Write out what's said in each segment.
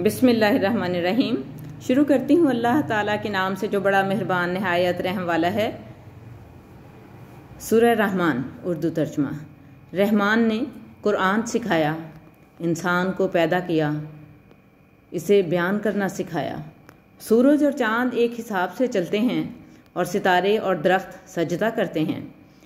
بسم اللہ الرحمن الرحیم۔ شروع کرتی ہوں اللہ تعالیٰ کے نام سے جو بڑا مہربان نہایت رحم والا ہے۔ سورہ رحمان اردو ترجمہ۔ رحمان نے قرآن سکھایا، انسان کو پیدا کیا، اسے بیان کرنا سکھایا۔ سورج اور چاند ایک حساب سے چلتے ہیں اور ستارے اور درخت سجدہ کرتے ہیں،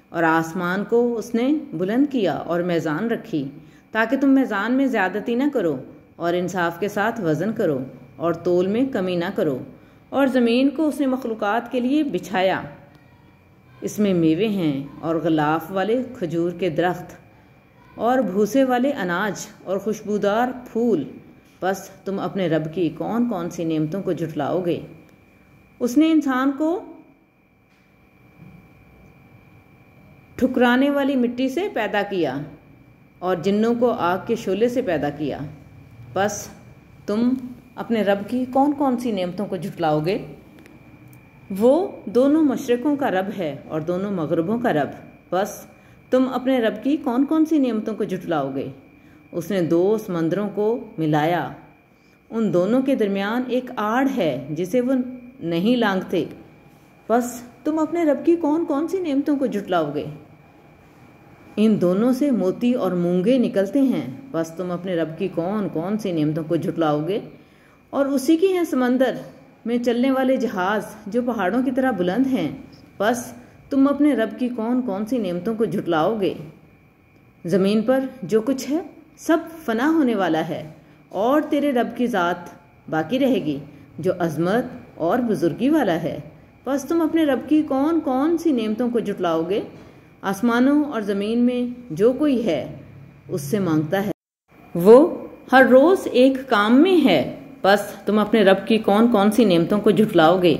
اور آسمان کو اس نے بلند کیا اور میزان رکھی تاکہ تم میزان میں زیادتی نہ کرو اور انصاف کے ساتھ وزن کرو اور تول میں کمی نہ کرو۔ اور زمین کو اس نے مخلوقات کے لیے بچھایا، اس میں میوے ہیں اور غلاف والے کھجور کے درخت اور بھوسے والے اناج اور خوشبودار پھول۔ بس تم اپنے رب کی کون کون سی نعمتوں کو جھٹلاؤ گے؟ اس نے انسان کو ٹھکرانے والی مٹی سے پیدا کیا اور جنوں کو آگ کے شعلے سے پیدا کیا۔ بس تم اپنے رب کی کون کون سی نعمتوں کو جھٹلاؤ گے؟ وہ دونوں مشرقوں کا رب ہے اور دونوں مغربوں کا رب۔ بس تم اپنے رب کی کون کون سی نعمتوں کو جھٹلاؤ گے؟ اس نے دو سمندروں کو ملایا، ان دونوں کے درمیان ایک آڑ ہے جسے وہ نہیں لانگھتے۔ بس تم اپنے رب کی کون کون سی نعمتوں کو جھٹلاؤ گے؟ ان دونوں سے موتی اور مونگے نکلتے ہیں۔ بس تم اپنے رب کی کون کون سی نعمتوں کو جھٹلاؤ گے؟ اور اسی کی ہیں سمندر میں چلنے والے جہاز جو پہاڑوں کی طرح بلند ہیں۔ بس تم اپنے رب کی کون کون سی نعمتوں کو جھٹلاؤ گے؟ زمین پر جو کچھ ہے سب فنا ہونے والا ہے، اور تیرے رب کی ذات باقی رہے گی جو عظمت اور بزرگی والا ہے۔ بس تم اپنے رب کی کون کون سی نعمتوں کو جھٹلاؤ گے؟ آسمانوں اور زمین میں جو کوئی ہے اس سے مانگتا ہے، وہ ہر روز ایک کام میں ہے۔ بس تم اپنے رب کی کون کون سی نعمتوں کو جھٹلاؤ گے؟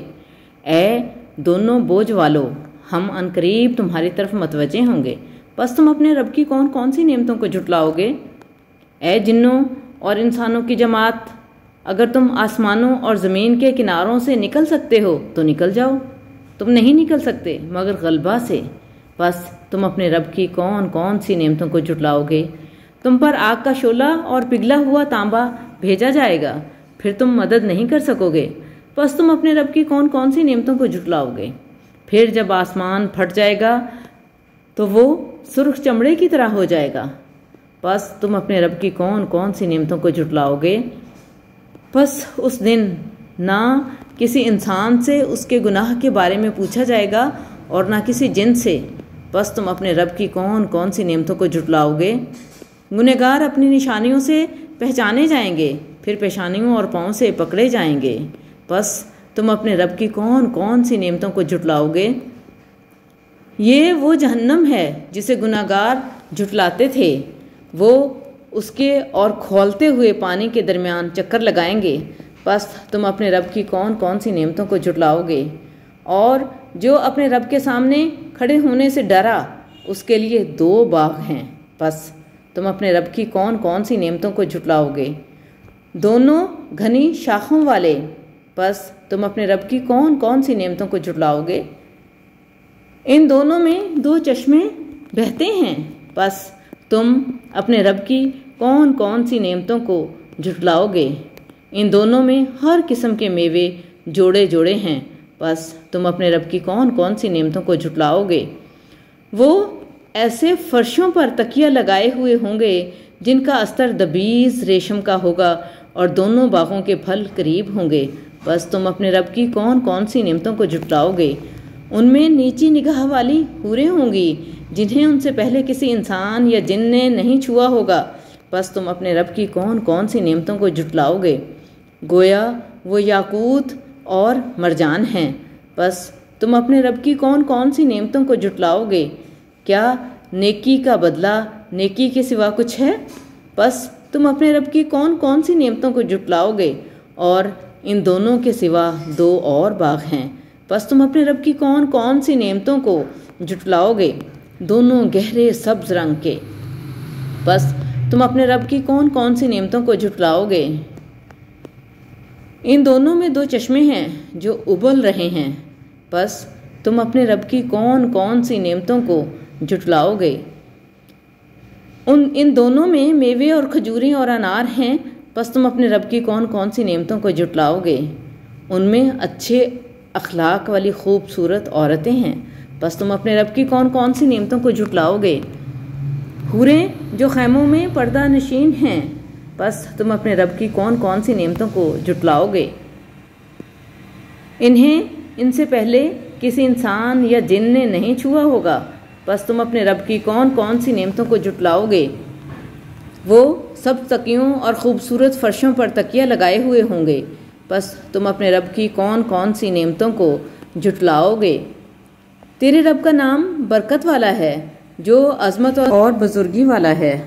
اے دونوں بوجھ والو، ہم عنقریب تمہاری طرف متوجہ ہوں گے۔ بس تم اپنے رب کی کون کون سی نعمتوں کو جھٹلاؤ گے؟ اے جنوں اور انسانوں کی جماعت، اگر تم آسمانوں اور زمین کے کناروں سے نکل سکتے ہو تو نکل جاؤ، تم نہیں نکل سکتے مگر غلبہ سے۔ بس تم اپنے رب کی کون کون سی نعمتوں کو جھٹلاؤ گے؟ تم پر آگ کا شعلہ اور پگھلا ہوا تانبا بھیجا جائے گا، پھر تم مدد نہیں کر سکو گے۔ بس تم اپنے رب کی کون کون سی نعمتوں کو جھٹلاؤ گے؟ پھر جب آسمان پھٹ جائے گا تو وہ سرخ چمڑے کی طرح ہو جائے گا۔ بس تم اپنے رب کی کون کون سی نعمتوں کو جھٹلاؤ گے؟ بس اس دن نہ کسی انسان سے اس کے گناہ کے بارے میں پوچھا جائے گا اور نہ کسی جن سے۔ بس تم اپنے رب کی کون کون سی نعمتوں کو جھٹلاؤ گے؟ گنہگار اپنی نشانیوں سے پہچانے جائیں گے، پھر پیشانیوں اور پاؤں سے پکڑے جائیں گے۔ بس تم اپنے رب کی کون کون سی نعمتوں کو جھٹلاؤ گے؟ یہ وہ جہنم ہے جسے گنہگار جھٹلاتے تھے، وہ اس کے اور کھولتے ہوئے پانی کے درمیان چکر لگائیں گے۔ بس تم اپنے رب کی کون کون سی نعمتوں کو جھٹلاؤ گے؟ اور جو اپنے رب کے سامنے کھڑے ہونے سے ڈرا اس کے لیے دو باغ ہیں۔ بس تم اپنے رب کی کون کون سی نعمتوں کو جھٹلاؤ گے؟ دونوں گھنی شاخوں والے۔ بس تم اپنے رب کی کون کون سی نعمتوں کو جھٹلاؤ گے؟ ان دونوں میں دو چشمے بہتے ہیں۔ بس تم اپنے رب کی کون کون سی نعمتوں کو جھٹلاؤ گے؟ ان دونوں میں ہر قسم کے میوے جوڑے جوڑے ہیں۔ بس تم اپنے رب کی کون کون سی نعمتوں کو جھٹلاؤ گے؟ وہ ایسے فرشوں پر تکیہ لگائے ہوئے ہوں گے جن کا استر دبیز ریشم کا ہوگا اور دونوں باغوں کے پھل قریب ہوں گے۔ بس تم اپنے رب کی کون کون سی نعمتوں کو جھٹلاؤ گے؟ ان میں نیچی نگاہ والی حوریں ہوں گی جنہیں ان سے پہلے کسی انسان یا جن نے نہیں چھوا ہوگا۔ بس تم اپنے رب کی کون کون سی نعمتوں کو جھٹلاؤ گے؟ گویا وہ یاقوت اور مرجان ہیں۔ بس تم اپنے رب کی کون کون سی نعمتوں کو جھٹلاؤ گے؟ کیا نیکی کا بدلہ نیکی کے سوا کچھ ہے؟ بس تم اپنے رب کی کون کون سی نعمتوں کو جھٹلاؤ گے؟ اور ان دونوں کے سوا دو اور باغ ہیں۔ بس تم اپنے رب کی کون کون سی نعمتوں کو جھٹلاؤ گے؟ دونوں گہرے سبز رنگ کے۔ بس تم اپنے رب کی کون کون سی نعمتوں کو جھٹلاؤ گے؟ ان دونوں میں دو چشمے ہیں جو ابل رہے ہیں۔ بس تم اپنے رب کی کون کون سی نعمتوں کو جھٹلاؤ گے؟ ان دونوں میں میوے اور کھجوریں اور انار ہیں بس تم اپنے رب کی کون کون سی نعمتوں کو جھٹلاؤ گے؟ ان میں اچھے اخلاق والی خوبصورت عورتیں ہیں، بس تم اپنے رب کی کون کون سی نعمتوں کو جھٹلاؤ گے؟ حوریں جو خیموں میں پردہ نشین ہیں، بس تم اپنے رب کی کون کون سی نعمتوں کو جھٹلاؤ گے؟ انہیں ان سے پہلے کسی انسان یا جن نے نہیں چھوا ہوگا، بس تم اپنے رب کی کون کون سی نعمتوں کو جھٹلاؤ گے؟ وہ سب تکیوں اور خوبصورت فرشوں پر تکیہ لگائے ہوئے ہوں گے، بس تم اپنے رب کی کون کون سی نعمتوں کو جھٹلاؤ گے؟ تیرے رب کا نام برکت والا ہے، جو عظمت اور بزرگی والا ہے۔